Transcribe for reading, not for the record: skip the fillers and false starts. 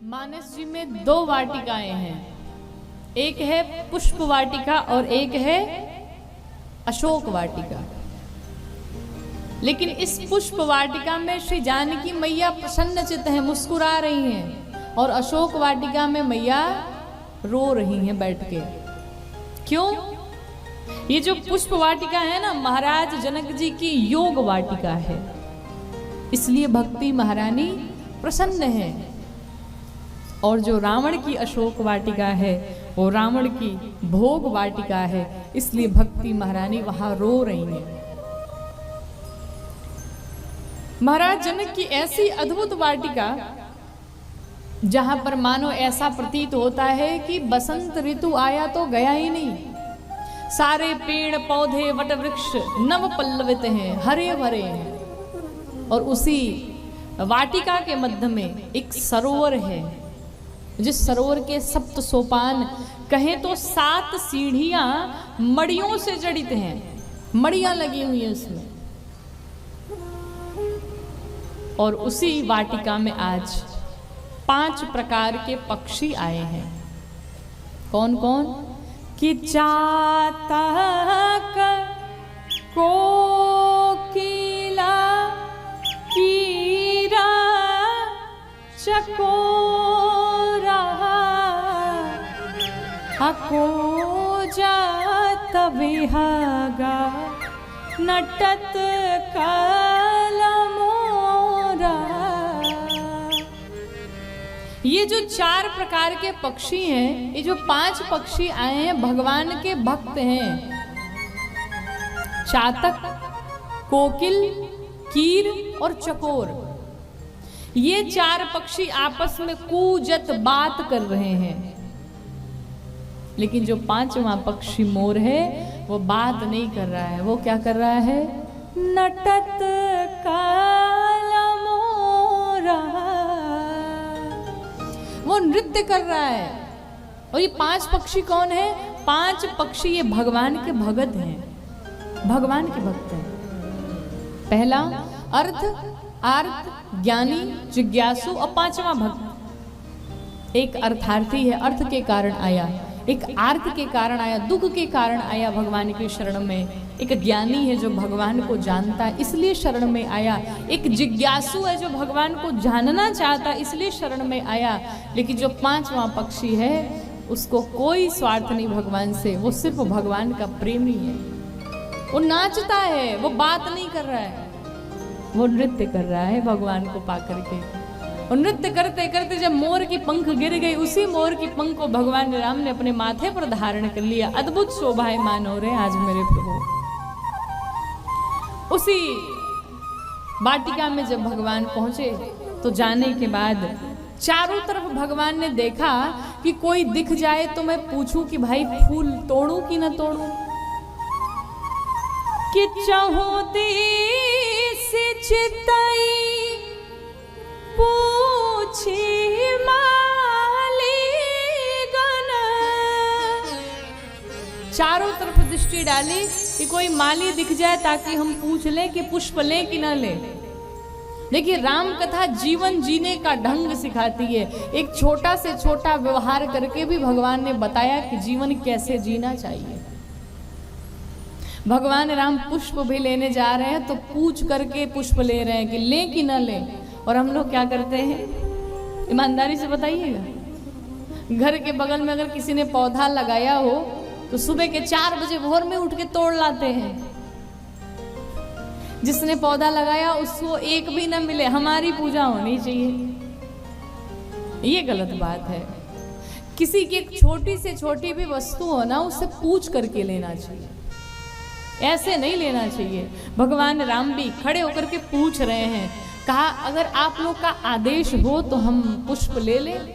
मानस जी में दो वाटिकाएं हैं, एक है पुष्प वाटिका और एक है अशोक वाटिका। लेकिन इस पुष्प वाटिका में श्री जानकी मैया प्रसन्नचित्त हैं, मुस्कुरा रही हैं, और अशोक वाटिका में मैया रो रही हैं बैठ के। क्यों? ये जो पुष्प वाटिका है ना, महाराज जनक जी की योग वाटिका है, इसलिए भक्ति महारानी प्रसन्न है। और जो रावण की अशोक वाटिका है वो रावण की भोग वाटिका है, इसलिए भक्ति महारानी वहां रो रही है। महाराज जनक की ऐसी अद्भुत वाटिका जहां पर मानो ऐसा प्रतीत होता है कि बसंत ऋतु आया तो गया ही नहीं। सारे पेड़ पौधे वट वृक्ष नव पल्लवित हैं, हरे भरे हैं, और उसी वाटिका के मध्य में एक सरोवर है, जिस सरोवर के सप्त सोपान कहें तो 7 सीढ़ियां मड़ियों से जड़ित हैं, मड़ियां लगी हुई हैं उसमें। और उसी वाटिका में आज 5 प्रकार के पक्षी आए हैं। कौन कौन? कि चातक, कोकिला, कीरा, चकोरा, अकोजा विहागा, नटत कलमोरा। ये जो 4 प्रकार के पक्षी हैं, ये जो 5 पक्षी आए हैं, भगवान के भक्त हैं। चातक, कोकिल, कीर और चकोर, ये 4 पक्षी आपस में कूजत बात कर रहे हैं। लेकिन जो 5वां पक्षी मोर है वो बात नहीं कर रहा है, वो क्या कर रहा है? नटत कालमोरा, वो नृत्य कर रहा है। और ये 5 पक्षी कौन है? 5 पक्षी ये भगवान के भगत हैं, भगवान के भक्त हैं। पहला अर्थ, आर्त, ज्ञानी, जिज्ञासु, और 5वां भक्त। एक अर्थार्थी है, अर्थ के कारण आया। एक आर्त के कारण आया, दुख के कारण आया भगवान के शरण में। एक ज्ञानी है जो भगवान को जानता है, इसलिए शरण में आया। एक जिज्ञासु है जो भगवान को जानना चाहता, इसलिए शरण में आया। लेकिन जो 5वां पक्षी है उसको कोई स्वार्थ नहीं भगवान से, वो सिर्फ भगवान का प्रेमी है। वो नाचता है, वो बात नहीं कर रहा है, वो नृत्य कर रहा है भगवान को पाकर के। और नृत्य करते करते जब मोर की पंख गिर गई, उसी मोर की पंख को भगवान राम ने अपने माथे पर धारण कर लिया। अद्भुत शोभायमान हो रहे आज मेरे प्रभु। उसी वाटिका में जब भगवान पहुंचे तो जाने के बाद चारों तरफ भगवान ने देखा कि कोई दिख जाए तो मैं पूछूं कि भाई फूल तोड़ूं कि ना तोड़ूं। कि चाहोती से चिताई पूछी मालीगण। चारों तरफ दृष्टि डाली कि कोई माली दिख जाए ताकि हम पूछ लें कि पुष्प लें कि ना लें। देखिए, राम कथा जीवन जीने का ढंग सिखाती है। एक छोटा से छोटा व्यवहार करके भी भगवान ने बताया कि जीवन कैसे जीना चाहिए। भगवान राम पुष्प भी लेने जा रहे हैं तो पूछ करके पुष्प ले रहे हैं कि लें कि ना लें। और हम लोग क्या करते हैं, ईमानदारी से बताइएगा। घर के बगल में अगर किसी ने पौधा लगाया हो तो सुबह के 4 बजे भोर में उठ के तोड़ लाते हैं। जिसने पौधा लगाया उसको एक भी ना मिले, हमारी पूजा होनी चाहिए। ये गलत बात है। किसी की एक छोटी से छोटी भी वस्तु हो ना, उससे पूछ करके लेना चाहिए, ऐसे नहीं लेना चाहिए। भगवान राम भी खड़े होकर के पूछ रहे हैं। कहा अगर आप लोग का आदेश हो तो हम पुष्प ले लें।